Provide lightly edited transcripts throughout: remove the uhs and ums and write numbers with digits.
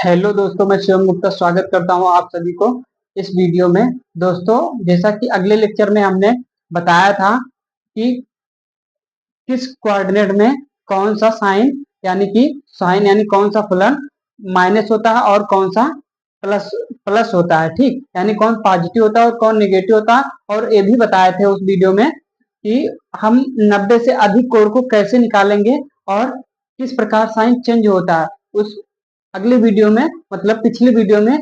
Hello दोस्तों, मैं शिवम गुप्ता स्वागत करता हूं आप सभी को इस वीडियो में। दोस्तों, जैसा कि अगले लेक्चर में हमने बताया था कि किस कोऑर्डिनेट में कौन सा साइन यानी कौन सा फलन माइनस होता है और कौन सा प्लस प्लस होता है। ठीक, यानी कौन पॉजिटिव होता है और कौन नेगेटिव होता है। और ये भी बताए थे उस वीडियो में कि हम 90 से अधिक कोण को कैसे निकालेंगे और किस प्रकार साइन चेंज होता है। उस अगले वीडियो में, मतलब पिछले वीडियो में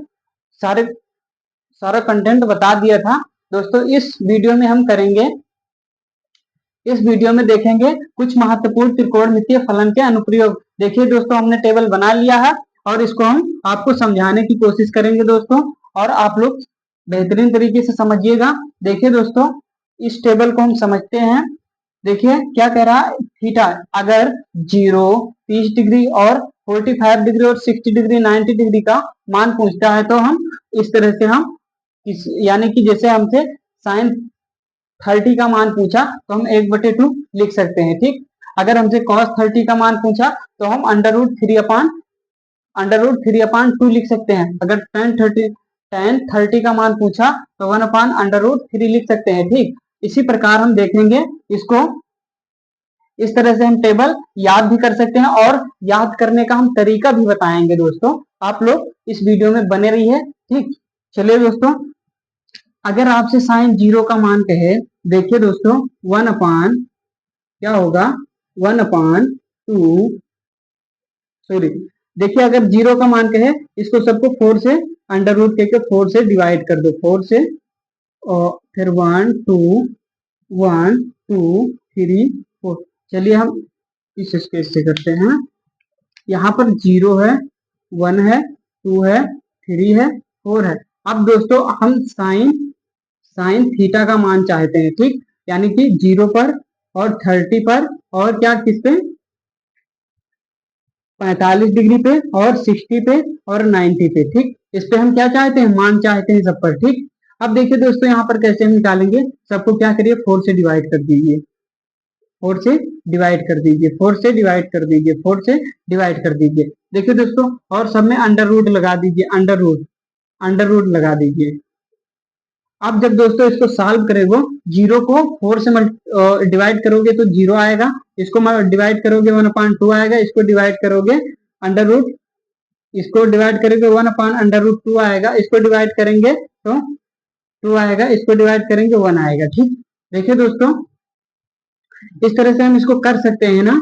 सारे सारा कंटेंट बता दिया था। दोस्तों, इस वीडियो में देखेंगे कुछ महत्वपूर्ण त्रिकोणमितीय फलन के अनुप्रयोग। देखिए दोस्तों, हमने टेबल बना लिया है और इसको हम आपको समझाने की कोशिश करेंगे दोस्तों, और आप लोग बेहतरीन तरीके से समझिएगा। देखिए दोस्तों, इस टेबल को हम समझते हैं। देखिए क्या कह रहा है, थीटा अगर 0, 30 डिग्री और 45 डिग्री और 60 डिग्री 90 डिग्री का मान पूछता है तो हम इस तरह से यानी कि जैसे हमसे साइन 30 का मान पूछा तो हम 1/2 लिख सकते हैं। ठीक, अगर हमसे कॉस 30 का मान पूछा तो हम अंडर रूट 3 अपान 2 लिख सकते हैं। अगर टेन थर्टी का मान पूछा तो 1/√3 लिख सकते हैं। ठीक, इसी प्रकार हम देखेंगे इसको। इस तरह से हम टेबल याद भी कर सकते हैं और याद करने का हम तरीका भी बताएंगे दोस्तों। आप लोग इस वीडियो में बने रहिए। ठीक, चलिए दोस्तों, अगर आपसे साइन 0 का मान कहे, देखिए दोस्तों, 1 अपान क्या होगा, 1/2 सॉरी, देखिए अगर 0 का मान कहे, इसको सबको 4 से अंडर रूट के 4 से डिवाइड कर दो, 4 से, और फिर 1 2 1 2 3 4। चलिए हम इस स्केच से करते हैं। यहाँ पर 0 है, 1 है, 2 है, 3 है, 4 है। अब दोस्तों हम साइन साइन थीटा का मान चाहते हैं। ठीक, यानी कि 0 पर और 30 पर और क्या किस पे, 45 डिग्री पे और 60 पे और 90 पे। ठीक, इस पे हम क्या चाहते हैं, मान चाहते हैं सब पर। ठीक, अब देखिए दोस्तों, यहाँ पर कैसे हम निकालेंगे, सबको क्या करिए, 4 से डिवाइड कर दीजिए, 4 से डिवाइड कर दीजिए, 4 से डिवाइड कर दीजिए, 4 से डिवाइड कर दीजिए। देखिए दोस्तों, और सब में अंडर रूट लगा दीजिए, अंडर रूट लगा दीजिए। अब जब दोस्तों इसको सॉल्व करेंगे, 0 को 4 से डिवाइड करोगे तो 0 आएगा, इसको डिवाइड करोगे 1/2 आएगा, इसको डिवाइड करोगे अंडर रूट इसको डिवाइड करेंगे 1/√2 आएगा, इसको डिवाइड करेंगे तो 2 आएगा, इसको डिवाइड करेंगे 1 आएगा। ठीक, देखिए दोस्तों, इस तरह से हम इसको कर सकते हैं ना।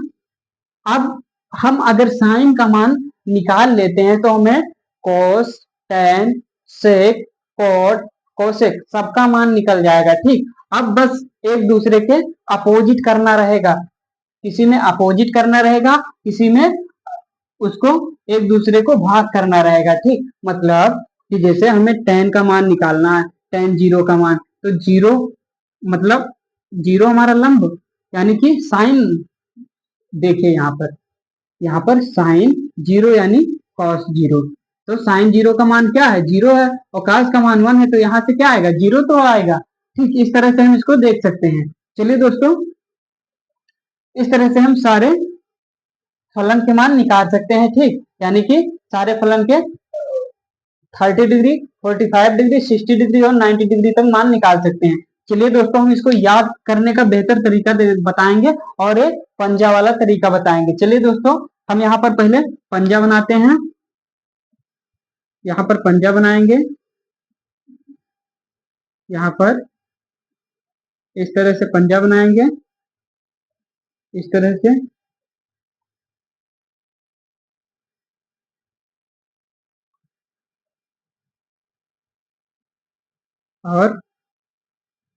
अब हम अगर साइन का मान निकाल लेते हैं तो हमें कॉस, टेन, सेक, कॉट, कोसेक सबका मान निकल जाएगा। ठीक, अब बस एक दूसरे के अपोजिट करना रहेगा, किसी में अपोजिट करना रहेगा, किसी में उसको एक दूसरे को भाग करना रहेगा। ठीक, मतलब कि जैसे हमें टेन का मान निकालना है, टेन 0 का मान, तो 0 मतलब 0 हमारा लंब, यानी कि साइन। देखिए यहाँ पर साइन 0 यानी कॉस 0, तो साइन 0 का मान क्या है, 0 है, और कॉस का मान 1 है, तो यहाँ से क्या आएगा, 0 तो आएगा। ठीक, इस तरह से हम इसको देख सकते हैं। चलिए दोस्तों, इस तरह से हम सारे फलन के मान निकाल सकते हैं। ठीक, यानी कि सारे फलन के 30 डिग्री, 45 डिग्री, 60 डिग्री और 90 डिग्री तक मान निकाल सकते हैं। चलिए दोस्तों, हम इसको याद करने का बेहतर तरीका बताएंगे और एक पंजा वाला तरीका बताएंगे। चलिए दोस्तों, हम यहाँ पर पहले पंजा बनाते हैं। यहाँ पर पंजा बनाएंगे, यहाँ पर इस तरह से पंजा बनाएंगे, इस तरह से, और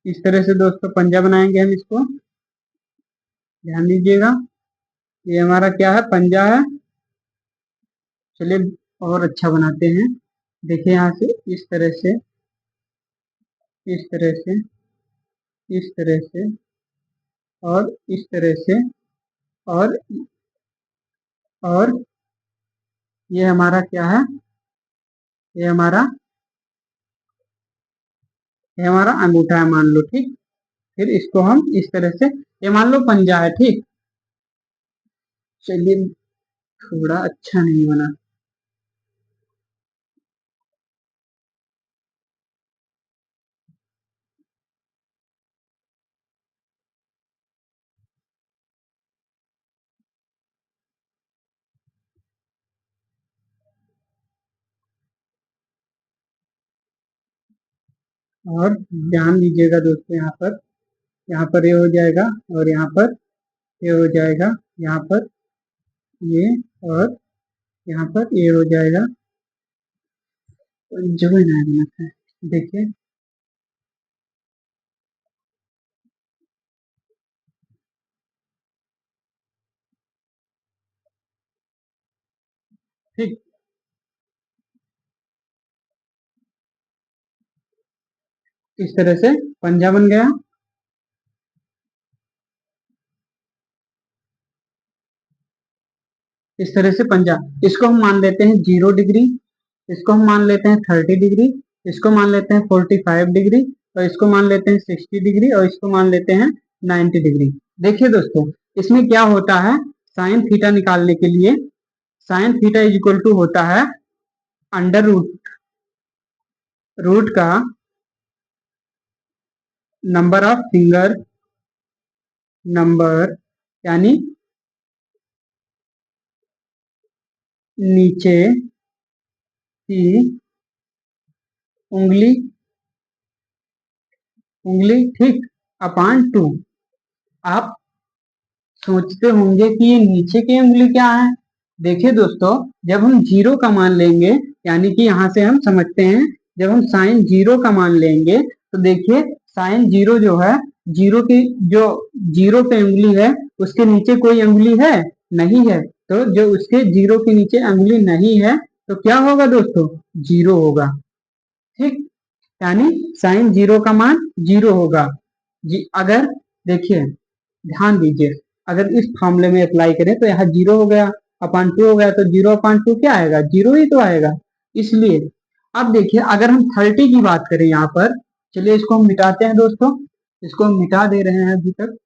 इस तरह से दोस्तों पंजा बनाएंगे हम इसको। ध्यान दीजिएगा, ये हमारा क्या है, पंजा है। चलिए और अच्छा बनाते हैं। देखिए यहाँ से इस तरह से, इस तरह से, इस तरह से, और इस तरह से, और और ये हमारा क्या है, ये हमारा ये हमारा अंगूठा है मान लो। ठीक, फिर इसको हम इस तरह से, ये मान लो पंजा है। ठीक, चलिए थोड़ा अच्छा नहीं बना, और ध्यान दीजिएगा दोस्तों, यहाँ पर ये हो जाएगा और यहाँ पर ये हो जाएगा, यहाँ पर ये और यहाँ पर ये हो जाएगा, जो भी ना है। देखिए ठीक, इस तरह से पंजा बन गया। इस तरह से पंजा, इसको हम मान लेते हैं 0 डिग्री, इसको हम मान लेते हैं 30 डिग्री, इसको मान लेते हैं 45 डिग्री, और इसको मान लेते हैं 60 डिग्री, और इसको मान लेते हैं 90 डिग्री। देखिए दोस्तों, इसमें क्या होता है, साइन थीटा निकालने के लिए sine theta is equal to होता है अंडर रूट का नंबर ऑफ फिंगर, नंबर यानी नीचे की उंगली, ठीक, अपान 2। आप सोचते होंगे कि ये नीचे की उंगली क्या है। देखिए दोस्तों, जब हम जीरो का मान लेंगे, यानी कि यहाँ से हम समझते हैं, जब हम साइन जीरो का मान लेंगे तो देखिए साइन जीरो जो है, जीरो की जो जीरो पे उंगली है उसके नीचे कोई उंगली है, नहीं है। तो जो उसके जीरो के नीचे उंगली नहीं है तो क्या होगा दोस्तों, जीरो होगा। ठीक, यानी साइन जीरो का मान जीरो होगा जी। अगर देखिए, ध्यान दीजिए, अगर इस फॉर्मूले में अप्लाई करें तो यहाँ जीरो हो गया, अपान 2 हो गया, तो 0/2 क्या आएगा, जीरो ही तो आएगा। इसलिए अब देखिए, अगर हम 30 की बात करें यहाँ पर, चलिए इसको हम मिटाते हैं दोस्तों, इसको हम मिटा दे रहे हैं अभी तक,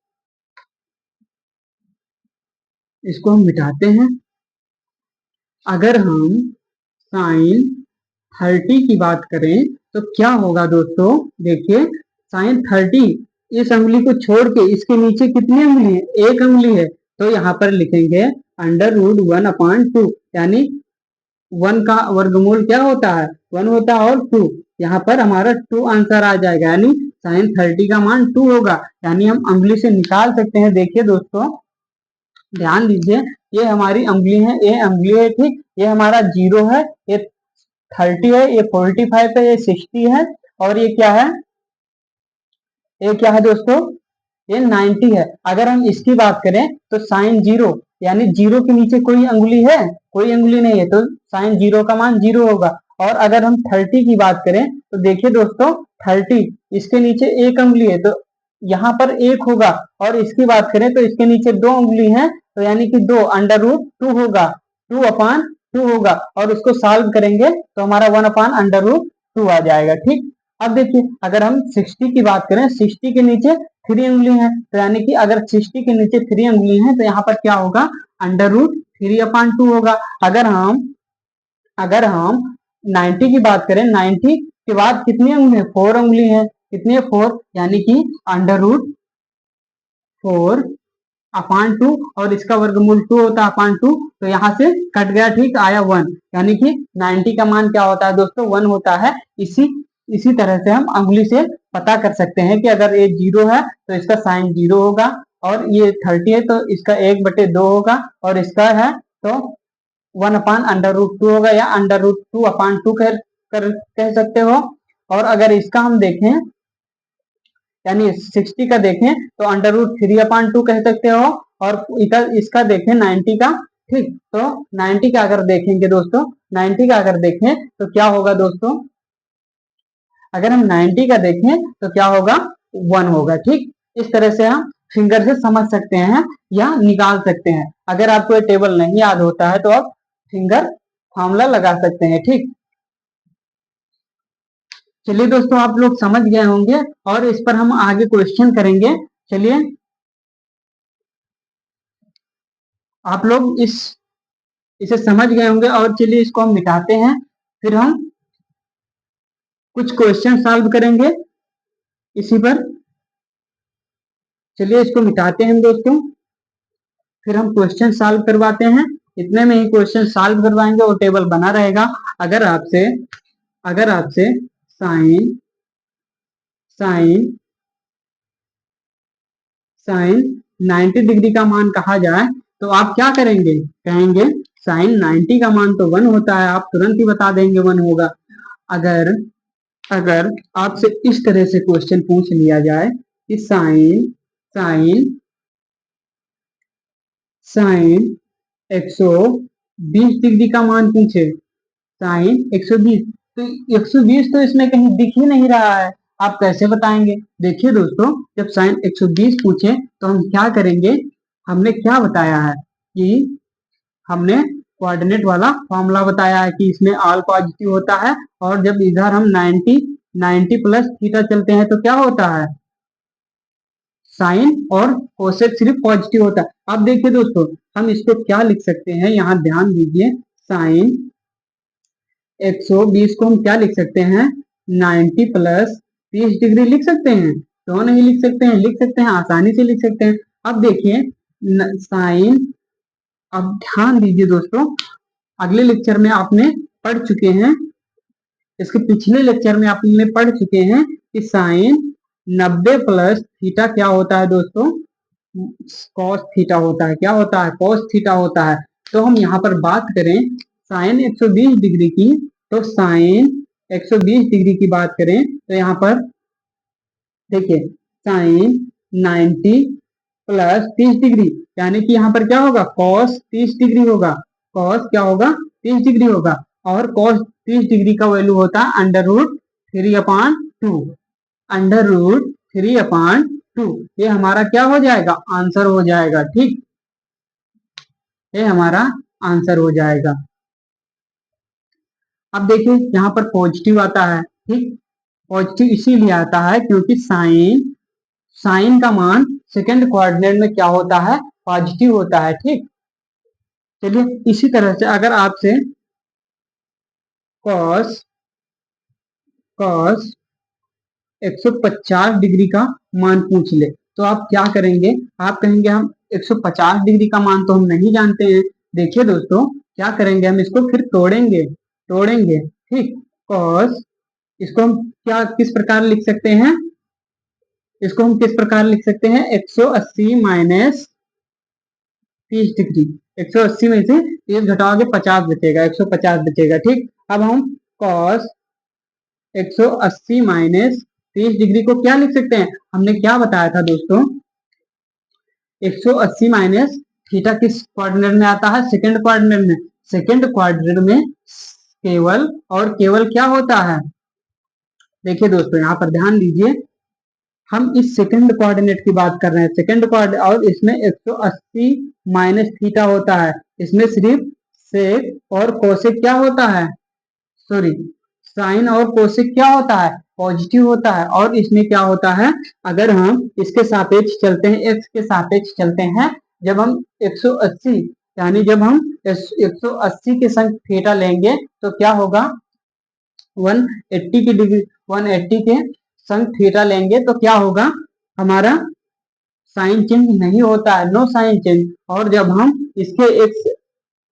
इसको हम मिटाते हैं। अगर हम साइन 30 की बात करें तो क्या होगा दोस्तों, देखिए साइन 30, इस उंगली को छोड़ के इसके नीचे कितनी उंगली है, एक उंगली है, तो यहाँ पर लिखेंगे अंडर रूट 1/2, यानी 1 का वर्गमूल क्या होता है, 1 होता है और 2, यहाँ पर हमारा 2 आंसर आ जाएगा, यानी साइन 30 का मान 2 होगा। यानी हम उंगली से निकाल सकते हैं। देखिए दोस्तों, ध्यान दीजिए, ये हमारी उंगली है, ये उंगली है, ठीक, ये हमारा जीरो है, ये 30 है, ये 45 है, ये 60 है, और ये क्या है, ये क्या है दोस्तों, ये 90 है। अगर हम इसकी बात करें तो साइन जीरो, यानी जीरो के नीचे कोई अंगुली है, कोई अंगुली नहीं है, तो साइन जीरो का मान जीरो होगा। और अगर हम 30 की बात करें तो देखिए दोस्तों, 30, इसके नीचे एक अंगुली है, तो यहाँ पर एक होगा, और इसकी बात करें तो इसके नीचे दो उंगली है, तो यानी कि 2 अंडर रूट 2 होगा, 2/2 होगा, और उसको सॉल्व करेंगे तो हमारा 1/√2 आ जाएगा। ठीक, अब देखिए, अगर हम 60 की बात करें, 60 के नीचे 3 उंगली है, तो यानी कि अगर 60 के नीचे 3 उंगली है तो यहाँ पर क्या होगा, अंडर रूट 3/2 होगा। अगर हम 90 की बात करें, 90 के बाद कितनी उंगली है, 4 उंगली है, कितनी है, 4, यानी कि अंडर रूट 4/2, और इसका वर्गमूल 2 होता है अपान 2, तो यहाँ से कट गया, ठीक, आया 1, यानी कि 90 का मान क्या होता है दोस्तों, 1 होता है। इसी तरह से हम उंगली से पता कर सकते हैं कि अगर ये जीरो है तो इसका साइन जीरो होगा, और ये 30 है तो इसका 1/2 होगा, और इसका है तो 1/√2 होगा, या अंडर रूट 2/2 कह सकते हो। और अगर इसका हम देखें, यानी 60 का देखें तो अंडर रूट 3/2 कह सकते हो, और इसका देखें 90 का, ठीक, तो 90 का अगर देखेंगे दोस्तों, 90 का अगर देखें तो क्या होगा दोस्तों, अगर हम 90 का देखें तो क्या होगा, 1 होगा। ठीक, इस तरह से हम फिंगर से समझ सकते हैं या निकाल सकते हैं। अगर आपको ये टेबल नहीं याद होता है तो आप फिंगर फॉर्मूला लगा सकते हैं। ठीक, चलिए दोस्तों, आप लोग समझ गए होंगे, और इस पर हम आगे क्वेश्चन करेंगे। चलिए, आप लोग इसे समझ गए होंगे, और चलिए इसको हम मिटाते हैं, फिर हम कुछ क्वेश्चन सॉल्व करेंगे इसी पर। चलिए इसको मिटाते हैं दोस्तों, फिर हम क्वेश्चन सॉल्व करवाते हैं। इतने में ही क्वेश्चन सॉल्व करवाएंगे और टेबल बना रहेगा। अगर आपसे साइन साइन साइन 90 डिग्री का मान कहा जाए तो आप क्या करेंगे, कहेंगे साइन 90 का मान तो 1 होता है, आप तुरंत ही बता देंगे 1 होगा। अगर अगर आपसे इस तरह से क्वेश्चन पूछ लिया जाए कि साइन साइन साइन 120 डिग्री का मान पूछे, साइन 120, तो 120 तो इसमें कहीं दिख ही नहीं रहा है, आप कैसे बताएंगे। देखिए दोस्तों, जब साइन 120 पूछे तो हम क्या करेंगे, हमने क्या बताया है कि हमने कोऑर्डिनेट वाला फॉर्मूला बताया है कि इसमें ऑल पॉजिटिव होता है, और जब इधर हम 90 प्लस थीटा चलते हैं तो क्या होता है, साइन और कोसेक सिर्फ पॉजिटिव होता है। अब देखिए दोस्तों, हम इसको क्या लिख सकते हैं, यहाँ ध्यान दीजिए, साइन 120 को हम क्या लिख सकते हैं, 90 प्लस 30 डिग्री लिख सकते हैं, क्यों नहीं लिख सकते हैं, लिख सकते हैं, आसानी से लिख सकते हैं। अब देखिए साइन, अब ध्यान दीजिए दोस्तों, अगले लेक्चर में आपने पढ़ चुके हैं, इसके पिछले लेक्चर में आपने पढ़ चुके हैं कि साइन 90 प्लस थीटा क्या होता है दोस्तों, कॉस थीटा होता है, क्या होता है, कॉस थीटा होता है। तो हम यहाँ पर बात करें साइन 120 डिग्री की, तो साइन 120 डिग्री की बात करें तो यहाँ पर देखिए साइन 90 प्लस 30 डिग्री, यानी कि यहाँ पर क्या होगा, कॉस 30 डिग्री होगा, कॉस क्या होगा, 30 डिग्री होगा, और कॉस 30 डिग्री का वैल्यू होता है √3/2, √3/2, ये हमारा क्या हो जाएगा, आंसर हो जाएगा, ठीक, ये हमारा आंसर हो जाएगा। अब देखिए यहाँ पर पॉजिटिव आता है, ठीक, पॉजिटिव इसीलिए आता है क्योंकि साइन साइन का मान सेकंड कोऑर्डिनेट में क्या होता है, पॉजिटिव होता है, ठीक। चलिए इसी तरह से अगर आपसे कॉस कॉस 150 डिग्री का मान पूछ ले तो आप क्या करेंगे, आप कहेंगे हम 150 डिग्री का मान तो हम नहीं जानते हैं। देखिए दोस्तों, क्या करेंगे, हम इसको फिर तोड़ेंगे तोड़ेंगे ठीक, कॉस, इसको हम क्या किस प्रकार लिख सकते हैं, इसको हम किस प्रकार लिख सकते हैं, 180 माइनस 30 डिग्री, 180 में से 30 घटाओगे 50 बचेगा, 150 बचेगा, ठीक। अब हम कॉस 180 माइनस 30 डिग्री को क्या लिख सकते हैं, हमने क्या बताया था दोस्तों, 180 माइनस थीटा किस क्वाड्रेंट में आता है, सेकंड क्वाड्रेंट में, सेकंड क्वाड्रेंट में केवल और केवल क्या होता है, देखिए दोस्तों यहाँ पर ध्यान दीजिए, हम इस सेकंड कोऑर्डिनेट की बात कर रहे हैं, सेकंड कोऑर्डिनेट, और इसमें 180 माइनस थीटा होता है, इसमें सिर्फ सेक और कोसेक क्या होता है, सॉरी, साइन और कोसेक क्या होता है, पॉजिटिव होता है, और इसमें क्या होता है, अगर हम इसके सापेक्ष चलते हैं, एक्स के सापेक्ष चलते हैं, जब हम 180, यानी जब हम 180 के संग थीटा लेंगे तो क्या होगा, 180 की डिग्री 180 के संग थीटा लेंगे तो क्या होगा, हमारा साइन चेंज नहीं होता है, नो साइन चेंज, और जब हम इसके एक्स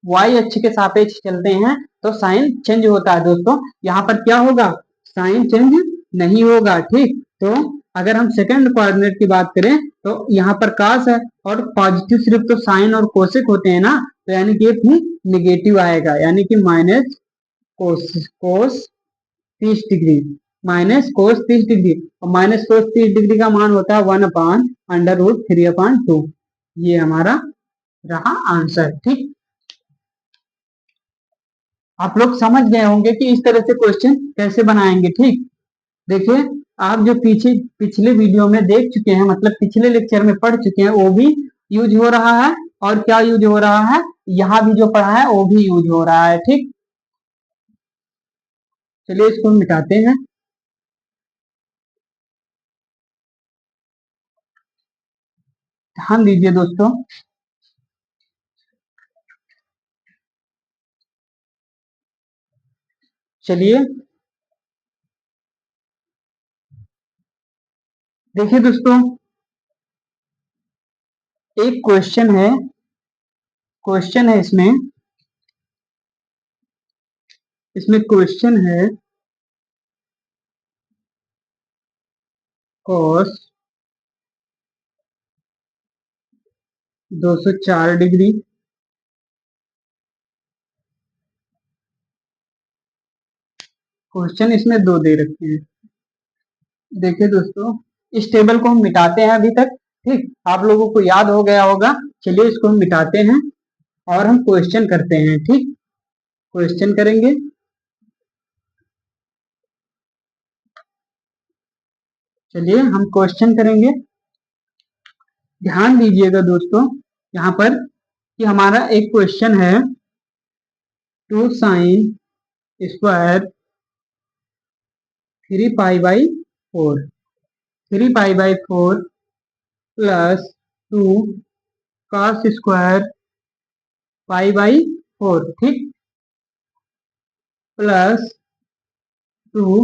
वाई अक्ष के सापेक्ष चलते हैं तो साइन चेंज होता है। दोस्तों यहाँ पर क्या होगा, साइन चेंज नहीं होगा, ठीक। तो अगर हम सेकंड कोऑर्डिनेट की बात करें तो यहाँ पर कास है, और पॉजिटिव सिर्फ तो साइन और कोसेक होते हैं ना, तो यानी कि ये निगेटिव आएगा, यानी कि minus cos 30 degree, minus cos 30 degree, और माइनस कोस 30 डिग्री का मान होता है 1/√3/2, ये हमारा रहा आंसर, ठीक। आप लोग समझ गए होंगे कि इस तरह से क्वेश्चन कैसे बनाएंगे, ठीक। देखिए, आप जो पिछले वीडियो में देख चुके हैं, मतलब पिछले लेक्चर में पढ़ चुके हैं, वो भी यूज हो रहा है, और क्या यूज हो रहा है, यहाँ भी जो पढ़ा है वो भी यूज हो रहा है, ठीक। चलिए इसको मिटाते हैं, ध्यान दीजिए दोस्तों, चलिए देखिए दोस्तों, एक क्वेश्चन है इसमें, क्वेश्चन है cos 204 डिग्री। क्वेश्चन इसमें दो दे रखे हैं। देखिए दोस्तों, इस टेबल को हम मिटाते हैं अभी तक। ठीक, आप लोगों को याद हो गया होगा। चलिए इसको हम मिटाते हैं और हम क्वेश्चन करते हैं। ठीक, क्वेश्चन करेंगे। चलिए हम क्वेश्चन करेंगे। ध्यान दीजिएगा दोस्तों यहाँ पर कि हमारा एक क्वेश्चन है, 2 sine square 3 pi by 4, 3 pi by 4 plus 2 cos square pi by 4। ठीक, प्लस 2